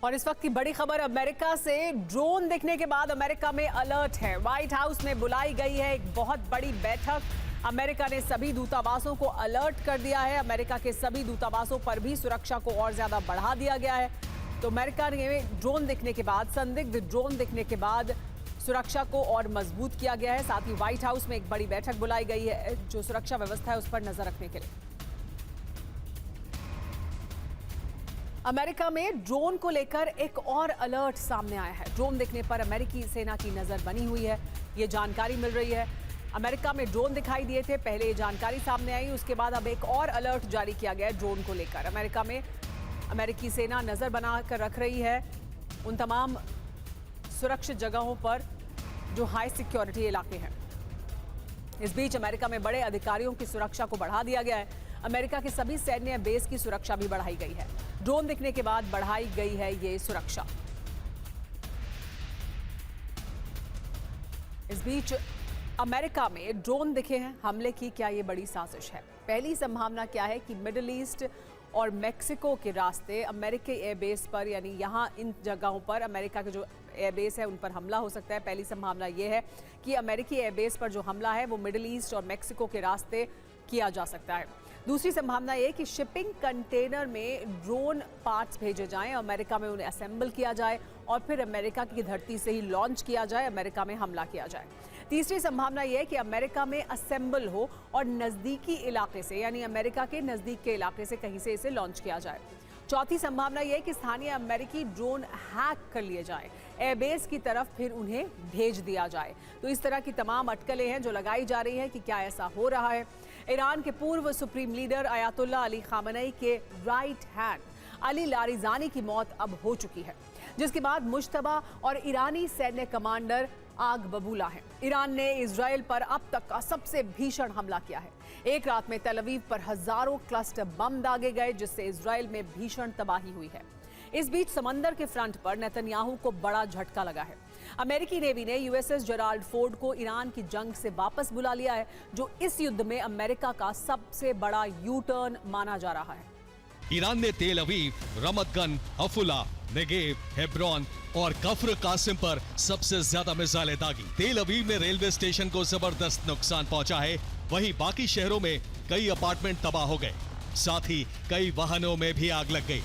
और इस वक्त की बड़ी खबर अमेरिका से। ड्रोन दिखने के बाद अमेरिका में अलर्ट है। व्हाइट हाउस में बुलाई गई है एक बहुत बड़ी बैठक। अमेरिका ने सभी दूतावासों को अलर्ट कर दिया है। अमेरिका के सभी दूतावासों पर भी सुरक्षा को और ज्यादा बढ़ा दिया गया है। तो अमेरिका ने ड्रोन दिखने के बाद, संदिग्ध ड्रोन दिखने के बाद सुरक्षा को और मजबूत किया गया है। साथ ही व्हाइट हाउस में एक बड़ी बैठक बुलाई गई है जो सुरक्षा व्यवस्था है उस पर नजर रखने के लिए। अमेरिका में ड्रोन को लेकर एक और अलर्ट सामने आया है। ड्रोन दिखने पर अमेरिकी सेना की नजर बनी हुई है, ये जानकारी मिल रही है। अमेरिका में ड्रोन दिखाई दिए थे, पहले ये जानकारी सामने आई, उसके बाद अब एक और अलर्ट जारी किया गया है ड्रोन को लेकर। अमेरिका में अमेरिकी सेना नजर बनाकर रख रही है उन तमाम सुरक्षित जगहों पर जो हाई सिक्योरिटी इलाके हैं। इस बीच अमेरिका में बड़े अधिकारियों की सुरक्षा को बढ़ा दिया गया है। अमेरिका के सभी सैन्य बेस की सुरक्षा भी बढ़ाई गई है। ड्रोन दिखने के बाद बढ़ाई गई है ये सुरक्षा। इस बीच अमेरिका में ड्रोन दिखे हैं, हमले की क्या ये बड़ी साजिश है? पहली संभावना क्या है कि मिडिल ईस्ट और मेक्सिको के रास्ते अमेरिकी एयरबेस पर, यानी यहाँ इन जगहों पर अमेरिका के जो एयरबेस है उन पर हमला हो सकता है। पहली संभावना ये है कि अमेरिकी एयरबेस पर जो हमला है वो मिडिल ईस्ट और मेक्सिको के रास्ते किया जा सकता है। दूसरी संभावना ये कि शिपिंग कंटेनर में ड्रोन पार्ट्स भेजे जाएं, अमेरिका में उन्हें असेंबल किया जाए और फिर अमेरिका की धरती से ही लॉन्च किया जाए, अमेरिका में हमला किया जाए। तीसरी संभावना यह है कि अमेरिका में असेंबल हो और नज़दीकी इलाके से, यानी अमेरिका के नज़दीक के इलाके से कहीं से इसे लॉन्च किया जाए। चौथी संभावना यह है कि स्थानीय अमेरिकी ड्रोन हैक कर लिए जाए, एयरबेस की तरफ फिर उन्हें भेज दिया जाए। तो इस तरह की तमाम अटकलें हैं जो लगाई जा रही है कि क्या ऐसा हो रहा है। ईरान के पूर्व supreme leader Ayatollah Ali Khamenei के राइट हैंड अली लारिजानी की मौत अब हो चुकी है, जिसके बाद मुश्तबा और ईरानी सैन्य कमांडर आग बबूला है। ईरान ने इजराइल पर अब तक का सबसे भीषण हमला किया है। एक रात में तेल अवीव पर हजारों क्लस्टर बम दागे गए, जिससे इजराइल में भीषण तबाही हुई है। इस बीच समंदर के फ्रंट पर नेतन्याहू को बड़ा झटका लगा है। अमेरिकी नेवी ने यूएसएस जेराल्ड फोर्ड को ईरान की जंग से वापस बुला लिया है, जो इस युद्ध में अमेरिका का सबसे बड़ा यू टर्न माना जा रहा है। ईरान ने तेल अवीव, रमत गन, अफुला, नेगेव, हेब्रॉन और कफ्र कासिम पर सबसे ज्यादा मिसाइलें दागी। तेल अवीव में रेलवे स्टेशन को जबरदस्त नुकसान पहुंचा है, वहीं बाकी शहरों में कई अपार्टमेंट तबाह हो गए, साथ ही कई वाहनों में भी आग लग गई।